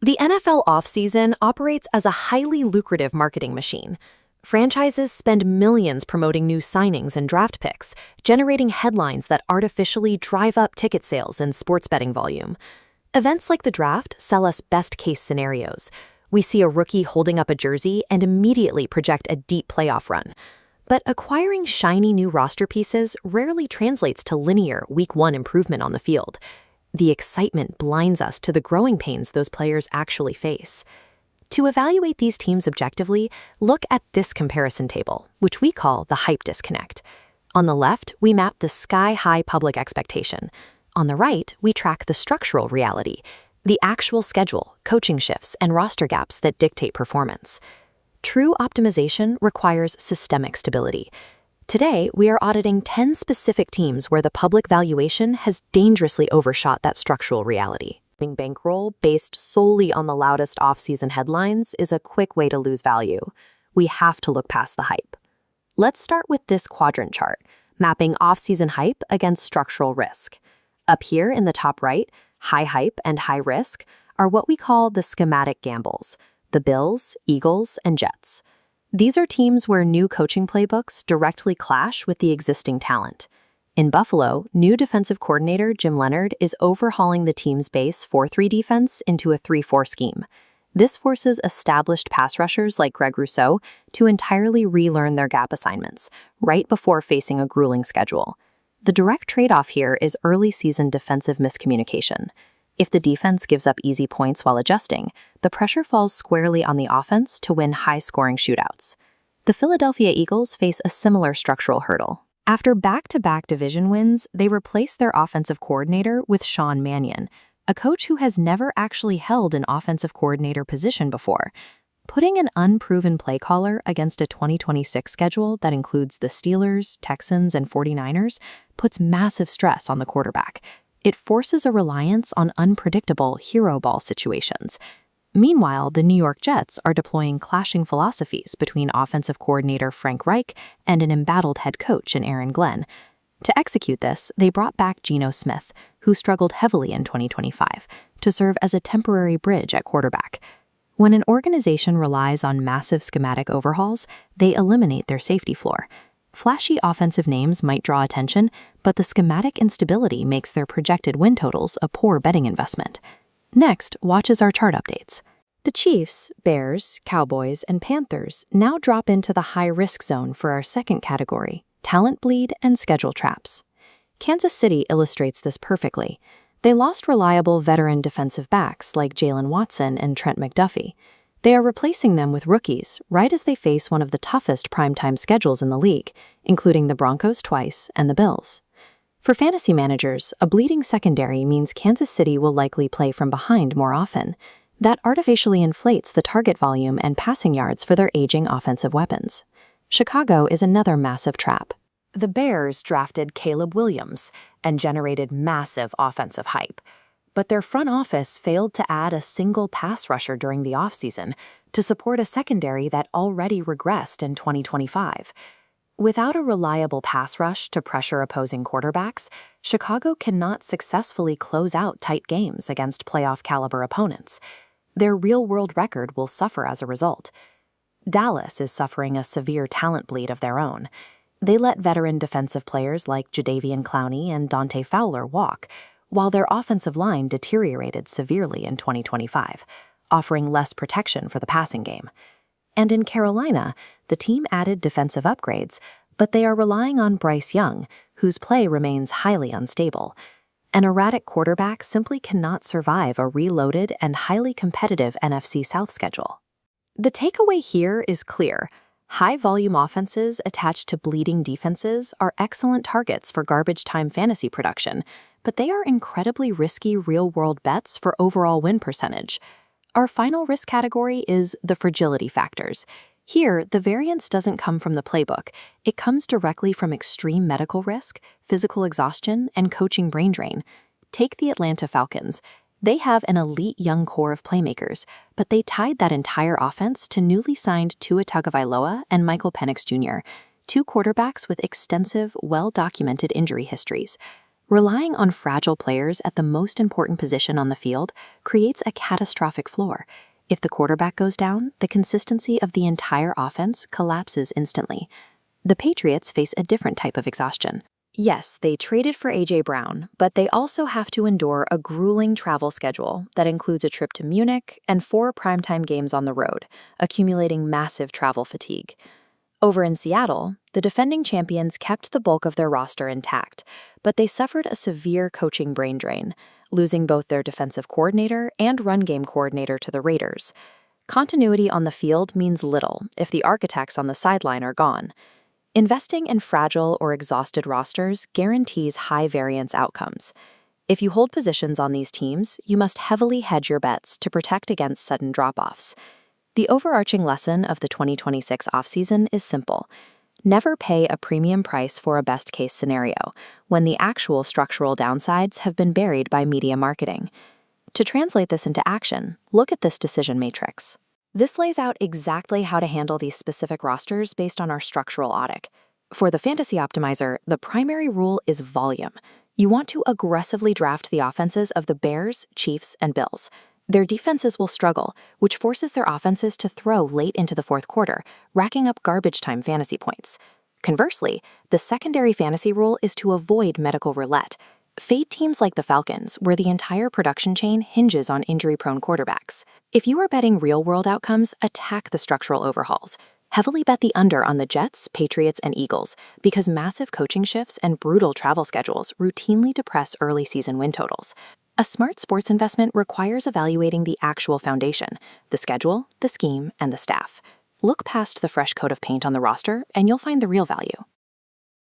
The NFL offseason operates as a highly lucrative marketing machine. Franchises spend millions promoting new signings and draft picks, generating headlines that artificially drive up ticket sales and sports betting volume. Events like the draft sell us best-case scenarios. We see a rookie holding up a jersey and immediately project a deep playoff run. But acquiring shiny new roster pieces rarely translates to linear Week 1 improvement on the field. The excitement blinds us to the growing pains those players actually face. To evaluate these teams objectively, look at this comparison table, which we call the hype disconnect. On the left, we map the sky-high public expectation. On the right, we track the structural reality, the actual schedule, coaching shifts, and roster gaps that dictate performance. True optimization requires systemic stability. Today, we are auditing 10 specific teams where the public valuation has dangerously overshot that structural reality. Bankroll based solely on the loudest off-season headlines is a quick way to lose value. We have to look past the hype. Let's start with this quadrant chart, mapping off-season hype against structural risk. Up here in the top right, high hype and high risk are what we call the schematic gambles, the Bills, Eagles, and Jets. These are teams where new coaching playbooks directly clash with the existing talent. In Buffalo, new defensive coordinator Jim Leonhard is overhauling the team's base 4-3 defense into a 3-4 scheme. This forces established pass rushers like Greg Rousseau to entirely relearn their gap assignments, right before facing a grueling schedule. The direct trade-off here is early season defensive miscommunication. If the defense gives up easy points while adjusting, the pressure falls squarely on the offense to win high-scoring shootouts. The Philadelphia Eagles face a similar structural hurdle. After back-to-back division wins, they replace their offensive coordinator with Sean Mannion, a coach who has never actually held an offensive coordinator position before. Putting an unproven play caller against a 2026 schedule that includes the Steelers, Texans, and 49ers puts massive stress on the quarterback. It forces a reliance on unpredictable hero ball situations. Meanwhile, the New York Jets are deploying clashing philosophies between offensive coordinator Frank Reich and an embattled head coach in Aaron Glenn. To execute this, they brought back Geno Smith, who struggled heavily in 2025, to serve as a temporary bridge at quarterback. When an organization relies on massive schematic overhauls, they eliminate their safety floor. Flashy offensive names might draw attention, but the schematic instability makes their projected win totals a poor betting investment. Next, watch as our chart updates. The Chiefs, Bears, Cowboys, and Panthers now drop into the high-risk zone for our second category, talent bleed and schedule traps. Kansas City illustrates this perfectly. They lost reliable veteran defensive backs like Jalen Watson and Trent McDuffie. They are replacing them with rookies right as they face one of the toughest primetime schedules in the league, including the Broncos twice and the Bills. For fantasy managers, a bleeding secondary means Kansas City will likely play from behind more often. That artificially inflates the target volume and passing yards for their aging offensive weapons. Chicago is another massive trap. The Bears drafted Caleb Williams and generated massive offensive hype. But their front office failed to add a single pass rusher during the offseason to support a secondary that already regressed in 2025. Without a reliable pass rush to pressure opposing quarterbacks, Chicago cannot successfully close out tight games against playoff-caliber opponents. Their real-world record will suffer as a result. Dallas is suffering a severe talent bleed of their own. They let veteran defensive players like Jadeveon Clowney and Dante Fowler walk, while their offensive line deteriorated severely in 2025, offering less protection for the passing game. And in Carolina, the team added defensive upgrades, but they are relying on Bryce Young, whose play remains highly unstable. An erratic quarterback simply cannot survive a reloaded and highly competitive NFC South schedule. The takeaway here is clear. High-volume offenses attached to bleeding defenses are excellent targets for garbage-time fantasy production, but they are incredibly risky real-world bets for overall win percentage. Our final risk category is the fragility factors. Here, the variance doesn't come from the playbook. It comes directly from extreme medical risk, physical exhaustion, and coaching brain drain. Take the Atlanta Falcons. They have an elite young core of playmakers, but they tied that entire offense to newly signed Tua Tagovailoa and Michael Penix Jr., two quarterbacks with extensive, well-documented injury histories. Relying on fragile players at the most important position on the field creates a catastrophic floor. If the quarterback goes down, the consistency of the entire offense collapses instantly. The Patriots face a different type of exhaustion. Yes, they traded for A.J. Brown, but they also have to endure a grueling travel schedule that includes a trip to Munich and 4 primetime games on the road, accumulating massive travel fatigue. Over in Seattle, the defending champions kept the bulk of their roster intact, but they suffered a severe coaching brain drain, losing both their defensive coordinator and run game coordinator to the Raiders. Continuity on the field means little if the architects on the sideline are gone. Investing in fragile or exhausted rosters guarantees high-variance outcomes. If you hold positions on these teams, you must heavily hedge your bets to protect against sudden drop-offs. The overarching lesson of the 2026 offseason is simple. Never pay a premium price for a best-case scenario when the actual structural downsides have been buried by media marketing. To translate this into action, look at this decision matrix. This lays out exactly how to handle these specific rosters based on our structural audit. For the fantasy optimizer, the primary rule is volume. You want to aggressively draft the offenses of the Bears, Chiefs, and Bills. Their defenses will struggle, which forces their offenses to throw late into the fourth quarter, racking up garbage time fantasy points. Conversely, the secondary fantasy rule is to avoid medical roulette. Fade teams like the Falcons, where the entire production chain hinges on injury-prone quarterbacks. If you are betting real-world outcomes, attack the structural overhauls. Heavily bet the under on the Jets, Patriots, and Eagles, because massive coaching shifts and brutal travel schedules routinely depress early season win totals. A smart sports investment requires evaluating the actual foundation, the schedule, the scheme, and the staff. Look past the fresh coat of paint on the roster, and you'll find the real value.